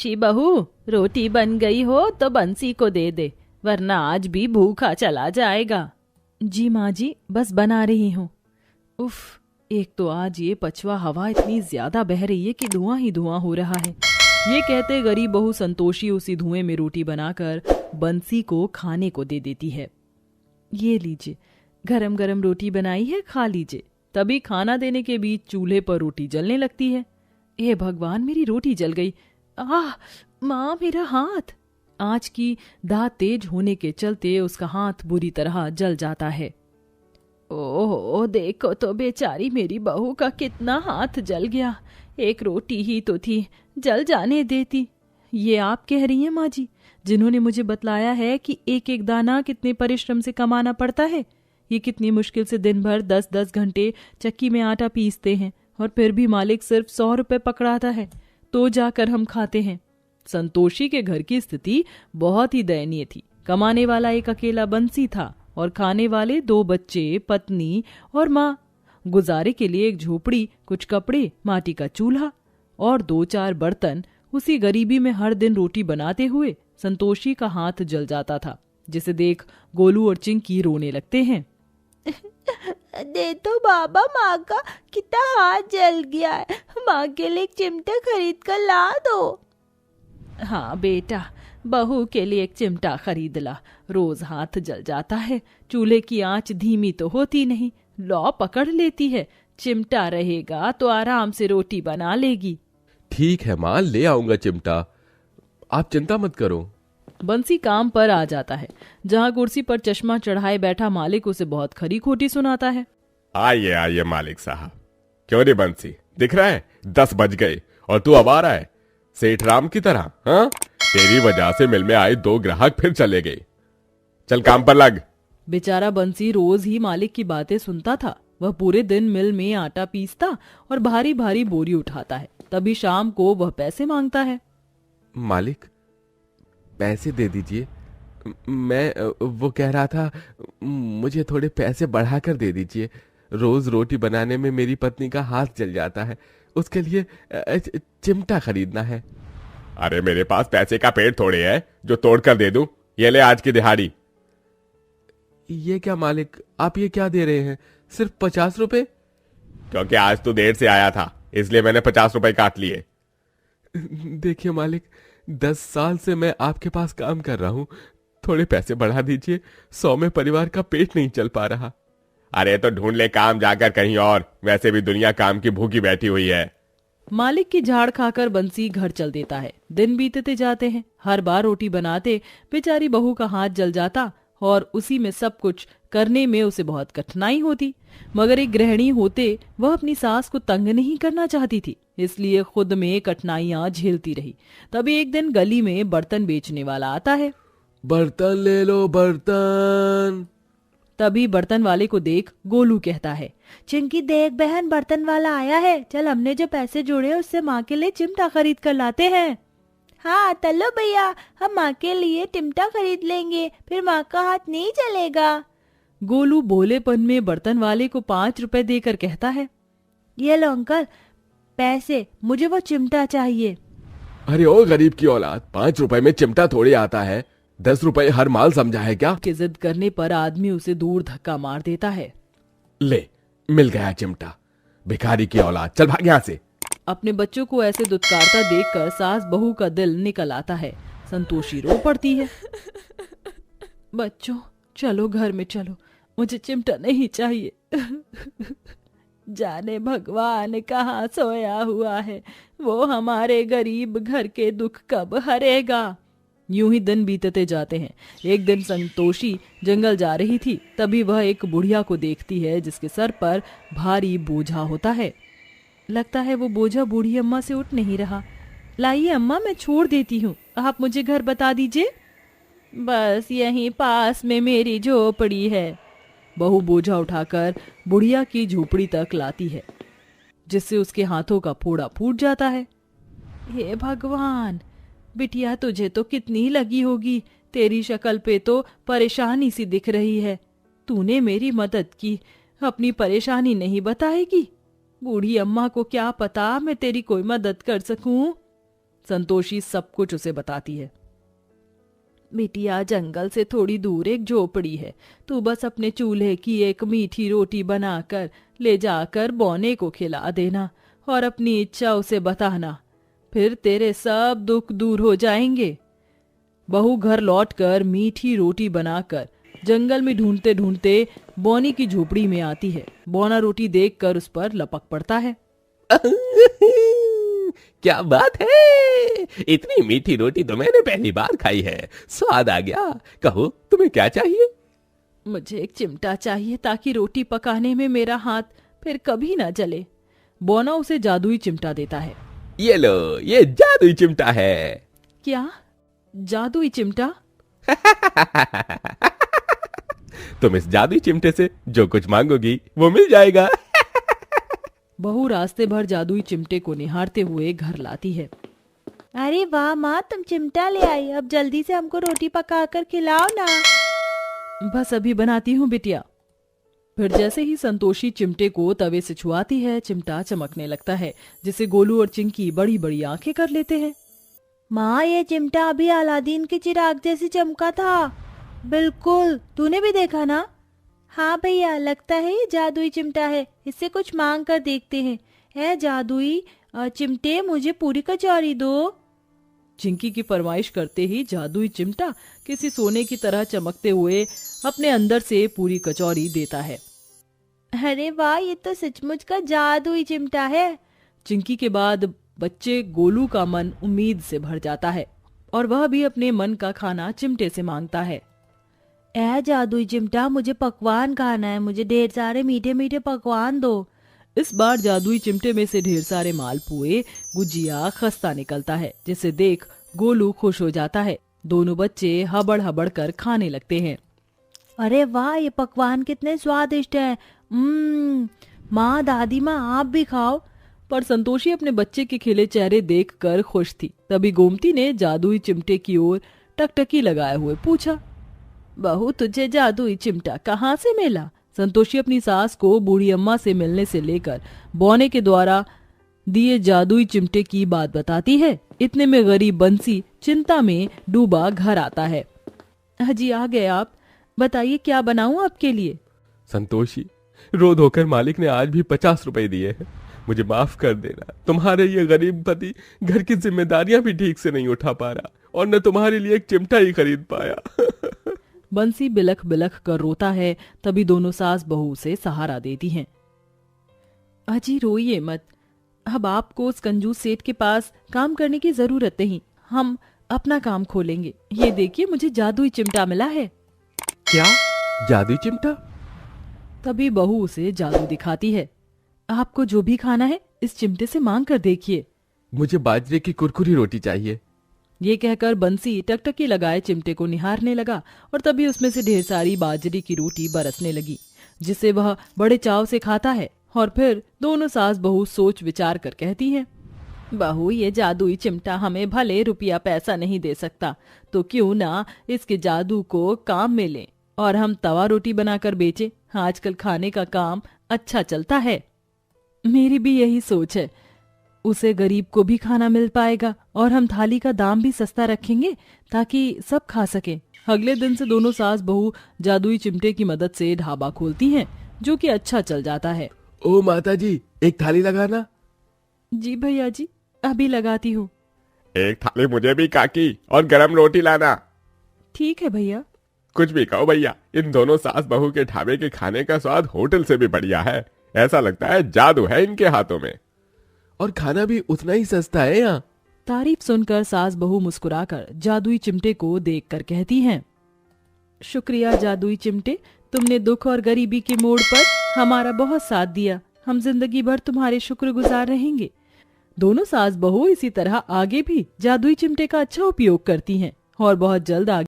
अच्छी बहू, रोटी बन गई हो तो बंसी को दे दे, वरना आज भी भूखा चला जाएगा। जी माँ जी, बस बना रही हूँ। उफ, एक तो आज ये पछवा हवा इतनी ज्यादा बह रही है कि धुआं ही धुआं हो रहा है। ये कहते गरीब बहू संतोषी उसी धुएं में रोटी बनाकर बंसी को खाने को दे देती है। ये लीजिए, गरम गरम रोटी बनाई है, खा लीजिए। तभी खाना देने के बीच चूल्हे पर रोटी जलने लगती है। हे भगवान, मेरी रोटी जल गई। आह माँ, मेरा हाथ। आँच की दाह तेज होने के चलते उसका हाथ बुरी तरह जल जाता है। ओह, देखो तो बेचारी मेरी बहू का कितना हाथ जल गया। एक रोटी ही तो थी, जल जाने देती। ये आप कह रही हैं माँ जी, जिन्होंने मुझे बतलाया है कि एक एक दाना कितने परिश्रम से कमाना पड़ता है। ये कितनी मुश्किल से दिन भर 10-10 घंटे चक्की में आटा पीसते हैं और फिर भी मालिक सिर्फ 100 रुपए पकड़ाता है तो जाकर हम खाते हैं। संतोषी के घर की स्थिति बहुत ही दयनीय थी। कमाने वाला एक अकेला बंसी था और खाने वाले 2 बच्चे, पत्नी और माँ। गुजारे के लिए एक झोपड़ी, कुछ कपड़े, माटी का चूल्हा और 2-4 बर्तन। उसी गरीबी में हर दिन रोटी बनाते हुए संतोषी का हाथ जल जाता था, जिसे देख गोलू और चिंकी रोने लगते हैं। दे तो बाबा, माँ का कितना हाथ जल गया है, माँ के लिए एक चिमटा खरीद कर ला दो। हाँ बेटा, बहू के लिए एक चिमटा खरीद ला। रोज हाथ जल जाता है, चूल्हे की आंच धीमी तो होती नहीं, लौ पकड़ लेती है। चिमटा रहेगा तो आराम से रोटी बना लेगी। ठीक है माँ, ले आऊंगा चिमटा, आप चिंता मत करो। बंसी काम पर आ जाता है। जहाँ कुर्सी पर चश्मा चढ़ाए बैठा मालिक उसे बहुत खरी खोटी सुनाता है। आइए आइए मालिक साहब। क्यों रे बंसी, दिख रहा है 10 बज गए और तू अब आ रहा है सेठ राम की तरह। हाँ, तेरी वजह से मिल में आए 2 ग्राहक फिर चले गए। चल काम पर लग। बेचारा बंसी रोज ही मालिक की बातें सुनता था। वह पूरे दिन मिल में आटा पीसता और भारी भारी बोरी उठाता है। तभी शाम को वह पैसे मांगता है। मालिक, पैसे दे दीजिए। मैं वो कह रहा था, मुझे थोड़े पैसे बढ़ा कर दे दीजिए। रोज रोटी बनाने में मेरी पत्नी का हाथ जल जाता है, उसके लिए चिमटा खरीदना है। अरे मेरे पास पैसे का पेड़ थोड़े है जो तोड़ कर दे दूं। ये ले आज की दिहाड़ी। ये क्या मालिक, आप ये क्या दे रहे हैं? सिर्फ 50 रुपए? क्योंकि आज तू देर से आया था, इसलिए मैंने 50 रुपए काट लिए। देखिए मालिक, 10 साल से मैं आपके पास काम कर रहा हूँ, थोड़े पैसे बढ़ा दीजिए। 100 में परिवार का पेट नहीं चल पा रहा। अरे तो ढूंढ ले काम जाकर कहीं और, वैसे भी दुनिया काम की भूखी बैठी हुई है। मालिक की झाड़ खाकर बंसी घर चल देता है। दिन बीतते जाते हैं। हर बार रोटी बनाते बेचारी बहू का हाथ जल जाता और उसी में सब कुछ करने में उसे बहुत कठिनाई होती। मगर एक गृहिणी होते वह अपनी सास को तंग नहीं करना चाहती थी, इसलिए खुद में कठिनाइयां झेलती रही। तभी एक दिन गली में बर्तन बेचने वाला आता है। बर्तन ले लो, बर्तन। तभी बर्तन वाले को देख गोलू कहता है, चिंकी देख बहन, बर्तन वाला आया है, चल हमने जो पैसे जोड़े उससे माँ के लिए चिमटा खरीद कर लाते हैं। हाँ चलो भैया, हम माँ के लिए चिमटा खरीद लेंगे, फिर माँ का हाथ नहीं जलेगा। गोलू भोलेपन में बर्तन वाले को 5 रुपए देकर कहता है, ये लो अंकल पैसे, मुझे वो चिमटा चाहिए। अरे ओ गरीब की औलाद, 5 रुपए में चिमटा थोड़ी आता है, 10 रुपए हर माल समझा है क्या? कि जिद करने पर आदमी उसे दूर धक्का मार देता है। ले, मिल गया चिमटा, भिखारी की औलाद, चल भाग यहाँ से। अपने बच्चों को ऐसे दुत्कारता देखकर सास बहू का दिल निकल आता है। संतोषी रो पड़ती है। बच्चों चलो घर में चलो, मुझे चिमटा नहीं चाहिए। जाने भगवान कहाँ सोया हुआ है, वो हमारे गरीब घर के दुख कब हरेगा। यूं ही दिन बीतते जाते हैं। एक दिन संतोषी जंगल जा रही थी, तभी वह एक बुढ़िया को देखती है जिसके सर पर भारी बोझा होता है। लगता है वो बोझा बूढ़ी अम्मा से उठ नहीं रहा। लाइए अम्मा, मैं छोड़ देती हूँ, आप मुझे घर बता दीजिए। बस यहीं पास में मेरी झोपड़ी है। बहू बोझा उठाकर बुढ़िया की झोपड़ी तक लाती है, जिससे उसके हाथों का फोड़ा फूट जाता है। हे भगवान, बिटिया तुझे तो कितनी लगी होगी, तेरी शक्ल पे तो परेशानी सी दिख रही है। तूने मेरी मदद की, अपनी परेशानी नहीं बताएगी? बूढ़ी अम्मा को क्या पता मैं तेरी कोई मदद कर सकूं। संतोषी सब कुछ उसे बताती है। बिटिया, जंगल से थोड़ी दूर एक झोपड़ी है। तू बस अपने चूल्हे की एक मीठी रोटी बनाकर ले जाकर बौने को खिला देना और अपनी इच्छा उसे बताना, फिर तेरे सब दुख दूर हो जाएंगे। बहू घर लौटकर मीठी रोटी बनाकर जंगल में ढूंढते ढूंढते बौनी की झोपड़ी में आती है। बौना रोटी देखकर उस पर लपक पड़ता है। क्या बात है, इतनी मीठी रोटी तो मैंने पहली बार खाई है, स्वाद आ गया। कहो तुम्हें क्या चाहिए? मुझे एक चिमटा चाहिए ताकि रोटी पकाने में मेरा हाथ फिर कभी ना जले। बौना उसे जादुई चिमटा देता है। ये लो, ये जादुई चिमटा है। क्या जादुई चिमटा? तुम इस जादुई चिमटे से जो कुछ मांगोगी वो मिल जाएगा। बहू रास्ते भर जादुई चिमटे को निहारते हुए घर लाती है। अरे वाह माँ, तुम चिमटा ले आई, अब जल्दी से हमको रोटी पकाकर खिलाओ ना। बस अभी बनाती हूँ बिटिया। फिर जैसे ही संतोषी चिमटे को तवे से छुआती है, चिमटा चमकने लगता है, जिसे गोलू और चिंकी बड़ी बड़ी आंखें कर लेते हैं। माँ, ये चिमटा अभी अलादीन के चिराग जैसी चमका था। बिल्कुल, तूने भी देखा ना? हाँ भैया, लगता है ये जादुई चिमटा है। इससे कुछ मांग कर देखते हैं। है जादुई चिमटे, मुझे पूरी कचौरी दो। चिंकी की फरमाइश करते ही जादुई चिमटा किसी सोने की तरह चमकते हुए अपने अंदर से पूरी कचौरी देता है। अरे वाह, ये तो सचमुच का जादुई चिमटा है। चिंकी के बाद बच्चे गोलू का मन उम्मीद से भर जाता है और वह भी अपने मन का खाना चिमटे से मांगता है। ऐ जादुई चिमटा, मुझे पकवान खाना है, मुझे ढेर सारे मीठे मीठे पकवान दो। इस बार जादुई चिमटे में से ढेर सारे मालपुए, गुजिया, खस्ता निकलता है, जिसे देख गोलू खुश हो जाता है। दोनों बच्चे हबड़ हबड़ कर खाने लगते हैं। अरे वाह, ये पकवान कितने स्वादिष्ट हैं। माँ, दादी माँ, आप भी खाओ। पर संतोषी अपने बच्चे के खिले चेहरे देखकर खुश थी। तभी गोमती ने जादुई चिमटे की ओर टकटकी लगाए हुए पूछा, बहू, तुझे जादुई चिमटा कहाँ से मिला? संतोषी अपनी सास को बूढ़ी अम्मा से मिलने से लेकर बौने के द्वारा दिए जादुई चिमटे की बात बताती है। इतने में गरीब बंसी चिंता में डूबा घर आता है। हाजी, आ गए आप, बताइए क्या बनाऊं आपके लिए? संतोषी, रो धोकर मालिक ने आज भी 50 रुपए दिए हैं, मुझे माफ कर देना। तुम्हारे ये गरीब पति घर की जिम्मेदारियां भी ठीक से नहीं उठा पा रहा और न तुम्हारे लिए एक चिमटा ही खरीद पाया। बंसी बिलख बिलख कर रोता है। तभी दोनों सास बहू से सहारा देती हैं। अजी, रोइए मत, अब आपको उस कंजूस सेठ के पास काम करने की जरूरत नहीं, हम अपना काम खोलेंगे। ये देखिए, मुझे जादुई चिमटा मिला है। क्या जादुई चिमटा? तभी बहू उसे जादू दिखाती है। आपको जो भी खाना है इस चिमटे से मांग कर देखिए। मुझे बाजरे की कुरकुरी रोटी चाहिए। ये कहकर बंसी टकटकी लगाए चिमटे को निहारने लगा और तभी उसमें से ढेर सारी बाजरे की रोटी बरसने लगी, जिसे वह बड़े चाव से खाता है। और फिर दोनों सास बहू सोच विचार कर कहती हैं, बहू, ये जादुई चिमटा हमें भले रुपया पैसा नहीं दे सकता, तो क्यों ना इसके जादू को काम में लें और हम तवा रोटी बनाकर बेचें। आजकल खाने का काम अच्छा चलता है। मेरी भी यही सोच है। उसे गरीब को भी खाना मिल पाएगा और हम थाली का दाम भी सस्ता रखेंगे ताकि सब खा सके। अगले दिन से दोनों सास बहू जादुई चिमटे की मदद से ढाबा खोलती हैं, जो कि अच्छा चल जाता है। ओ माता जी, एक थाली लगाना। जी भैया जी, अभी लगाती हूँ। एक थाली मुझे भी काकी, और गरम रोटी लाना। ठीक है भैया। कुछ भी कहो भैया, इन दोनों सास बहू के ढाबे के खाने का स्वाद होटल से भी बढ़िया है। ऐसा लगता है जादू है इनके हाथों में। और खाना भी उतना ही सस्ता है यहाँ। तारीफ सुनकर सास बहू मुस्कुराकर जादुई चिमटे को देखकर कहती हैं, शुक्रिया जादुई चिमटे, तुमने दुख और गरीबी के मोड़ पर हमारा बहुत साथ दिया। हम जिंदगी भर तुम्हारे शुक्रगुजार रहेंगे। दोनों सास बहू इसी तरह आगे भी जादुई चिमटे का अच्छा उपयोग करती हैं और बहुत जल्द आगे